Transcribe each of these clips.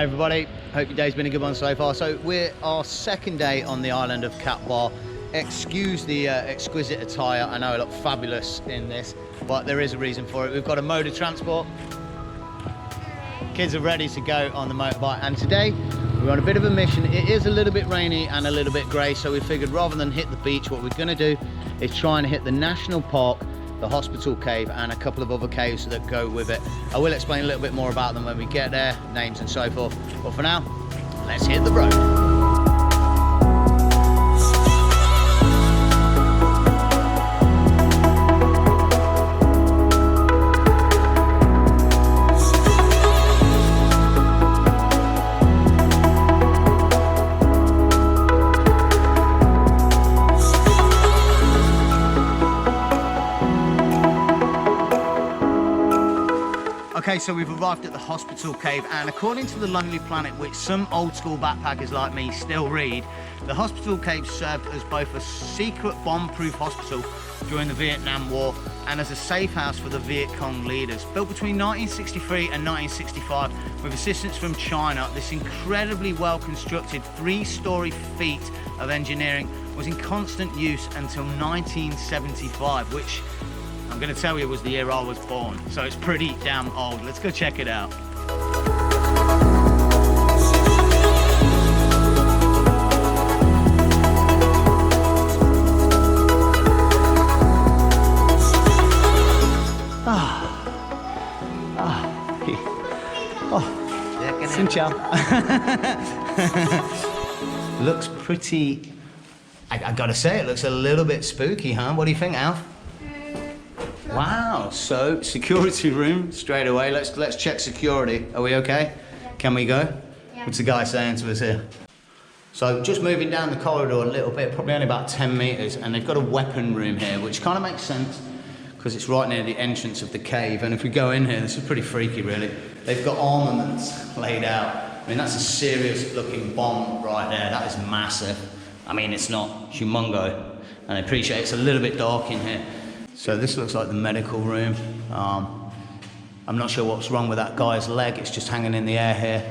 everybody, hope your day's been a good one so far. So we're our second day on the island of Cat Ba. Excuse the exquisite attire, I know I look fabulous in this, but there is a reason for it. We've got a mode of transport. Kids are ready to go on the motorbike, and today we're on a bit of a mission. It is a little bit rainy and a little bit grey, so we figured rather than hit the beach, what we're going to do is try and hit the national park, the Hospital Cave, and a couple of other caves that go with it. I will explain a little bit more about them when we get there, names and so forth. But for now, let's hit the road. Okay, so we've arrived at the Hospital Cave, and according to the Lonely Planet, which some old school backpackers like me still read, the Hospital Cave served as both a secret bomb-proof hospital during the Vietnam War and as a safe house for the Viet Cong leaders. Built between 1963 and 1965 with assistance from China, this incredibly well-constructed 3-story feat of engineering was in constant use until 1975, which I'm going to tell you was the year I was born, so it's pretty damn old. Let's go check it out. Xin chào. Looks pretty, I gotta say, it looks a little bit spooky, huh? What do you think, Alf? Wow, so security room straight away. Let's check security. Are we okay? Can we go? Yeah. What's the guy saying to us here? So just moving down the corridor a little bit, probably only about 10 meters, and they've got a weapon room here, which kind of makes sense because it's right near the entrance of the cave. And if we go in here, this is pretty freaky, really. They've got armaments laid out. I mean, that's a serious looking bomb right there. That is massive. I mean, it's not humongo, and I appreciate it's a little bit dark in here. So this looks like the medical room. I'm not sure what's wrong with that guy's leg. It's just hanging in the air here.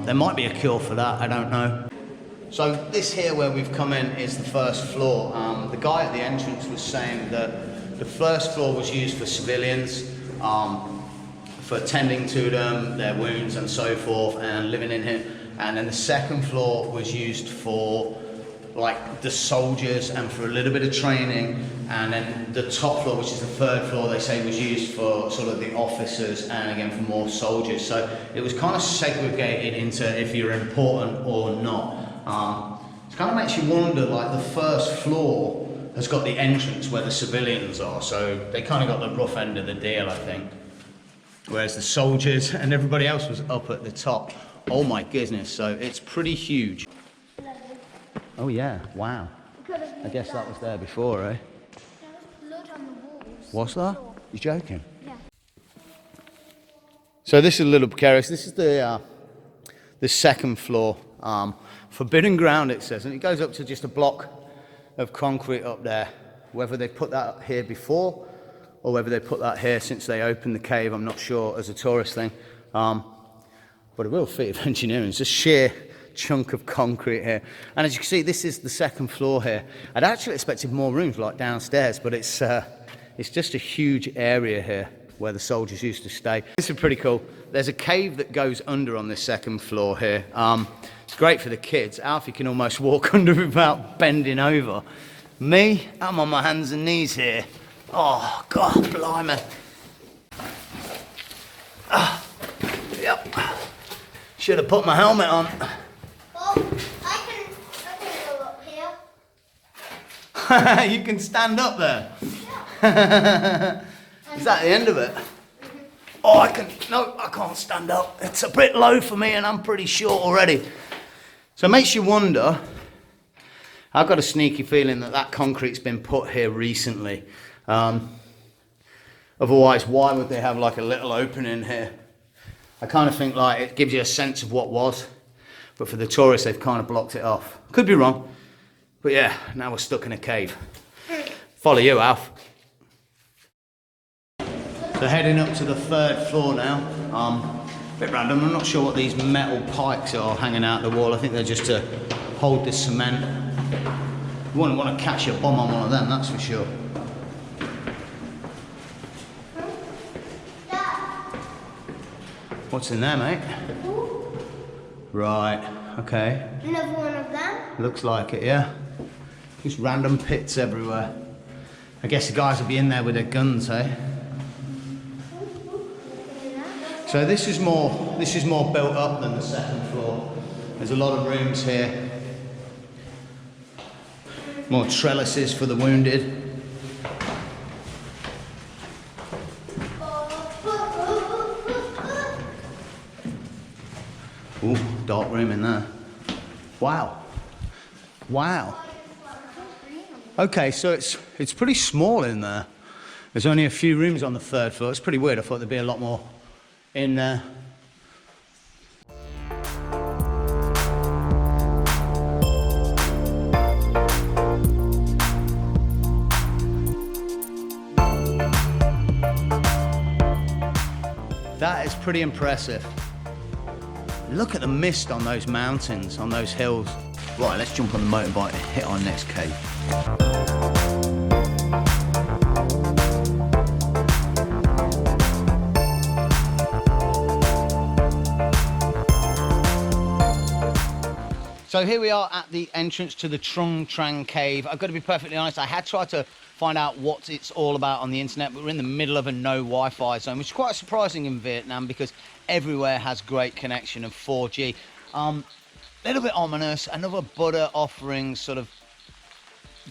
There might be a cure for that, I don't know. So this here where we've come in is the first floor. The guy at the entrance was saying that the first floor was used for civilians, for tending to them, their wounds and so forth, and living in here. And then the second floor was used for like the soldiers and for a little bit of training, and then the top floor, which is the third floor, they say was used for sort of the officers and again for more soldiers. So it was kind of segregated into if you're important or not. It kind of makes you wonder, like the first floor has got the entrance where the civilians are, so they kind of got the rough end of the deal, I think. Whereas the soldiers and everybody else was up at the top. Oh my goodness, so it's pretty huge. Oh yeah, wow. I guess that was there before, eh? There was blood on the walls. What's that? You're joking? Yeah. So this is a little precarious. This is the second floor. Forbidden ground, it says, and it goes up to just a block of concrete up there. Whether they put that up here before or whether they put that here since they opened the cave, I'm not sure, as a tourist thing. But a real feat of engineering. It's a sheer chunk of concrete here, and as you can see, this is the second floor here. I'd actually expected more rooms like downstairs, but it's just a huge area here where the soldiers used to stay. This is pretty cool. There's a cave that goes under on this second floor here. It's great for the kids. Alfie can almost walk under without bending over. Me, I'm on my hands and knees here. Oh God, blimey. Yep. Should have put my helmet on. I can go up here. You can stand up there. Yeah. Is that the end of it? Oh, I can't stand up. It's a bit low for me and I'm pretty short already. So it makes you wonder. I've got a sneaky feeling that concrete's been put here recently. Otherwise, why would they have like a little opening here? I kind of think like it gives you a sense of what was. But for the tourists, they've kind of blocked it off. Could be wrong. But yeah, now we're stuck in a cave. Follow you, Alf. So heading up to the third floor now. bit random. I'm not sure what these metal pikes are hanging out the wall. I think they're just to hold the cement. You wouldn't want to catch a bomb on one of them, that's for sure. What's in there, mate? Right, okay. Another one of them. Looks like it, yeah. Just random pits everywhere. I guess the guys will be in there with their guns, eh? So this is more built up than the second floor. There's a lot of rooms here. More trellises for the wounded. Ooh, dark room in there. Wow. Wow. Okay, so it's pretty small in there. There's only a few rooms on the third floor. It's pretty weird. I thought there'd be a lot more in there. That is pretty impressive. Look at the mist on those mountains, on those hills. Right, let's jump on the motorbike and hit our next cave. So here we are at the entrance to the Trung Trang Cave. I've got to be perfectly honest, I had tried to find out what it's all about on the internet, but we're in the middle of a no Wi-Fi zone, which is quite surprising in Vietnam because everywhere has great connection of 4G. Little bit ominous, another Buddha offering sort of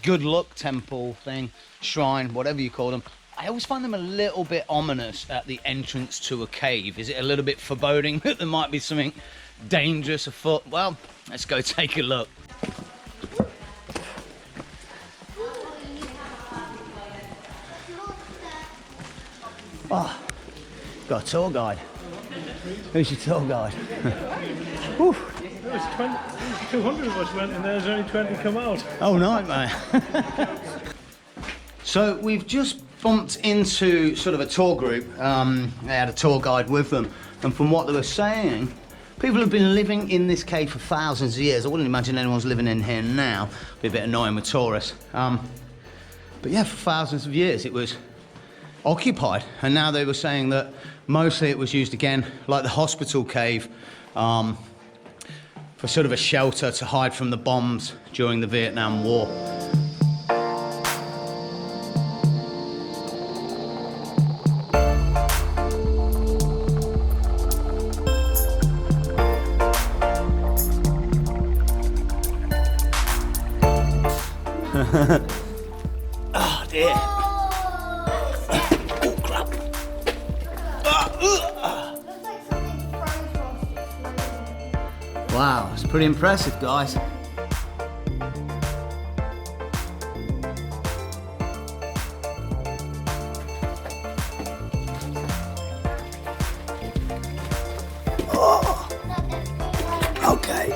good luck temple thing, shrine, whatever you call them. I always find them a little bit ominous at the entrance to a cave. Is it a little bit foreboding that there might be something dangerous afoot? Well, let's go take a look. Oh, got a tour guide. Who's your tour guide? Whew. There was 200 of us went in there, there's only 20 come out. Oh, nightmare. So we've just bumped into sort of a tour group. They had a tour guide with them, and from what they were saying, people have been living in this cave for thousands of years. I wouldn't imagine anyone's living in here now. It'd be a bit annoying with tourists. But yeah, for thousands of years it was occupied, and now they were saying that mostly it was used again, like the hospital cave, for sort of a shelter to hide from the bombs during the Vietnam War. Oh dear. Oh crap. Looks like something froze whilst Wow, it's pretty impressive, guys. Oh, okay.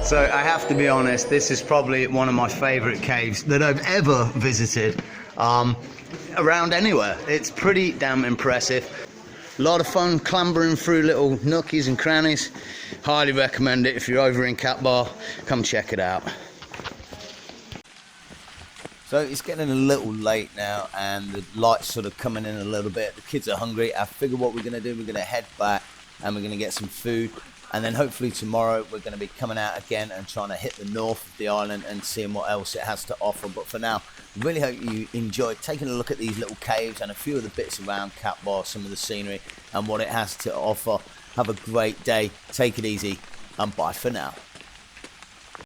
So I have to be honest, this is probably one of my favourite caves that I've ever visited around anywhere. It's pretty damn impressive. A lot of fun clambering through little nookies and crannies. Highly recommend it if you're over in Cat Ba. Come check it out. So it's getting a little late now and the light's sort of coming in a little bit. The kids are hungry. I figure what we're going to do, we're going to head back and we're going to get some food. And then hopefully tomorrow we're going to be coming out again and trying to hit the north of the island and seeing what else it has to offer. But for now, really hope you enjoyed taking a look at these little caves and a few of the bits around Cat Ba, some of the scenery and what it has to offer. Have a great day. Take it easy and bye for now.